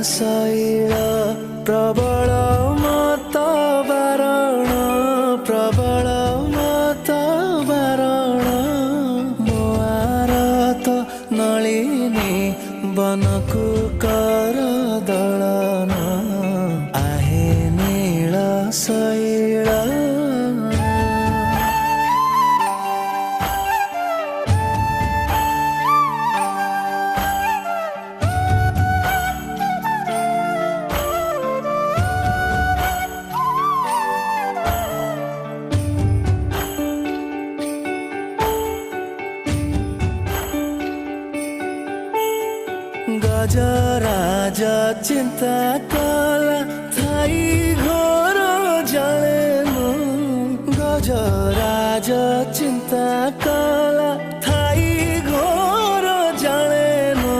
ଶୈଳ ପ୍ରବଳ ମତ ବାରଣ ପ୍ରବଳ ମତ ବାରଣ ମୋ ଆରତ ନଳିନୀ ବନକୁ କର ଦଳନ आहे ନୀଳ ଶୈଳ। गजराज चिंता कला थाई घोर जले गजराज चिंता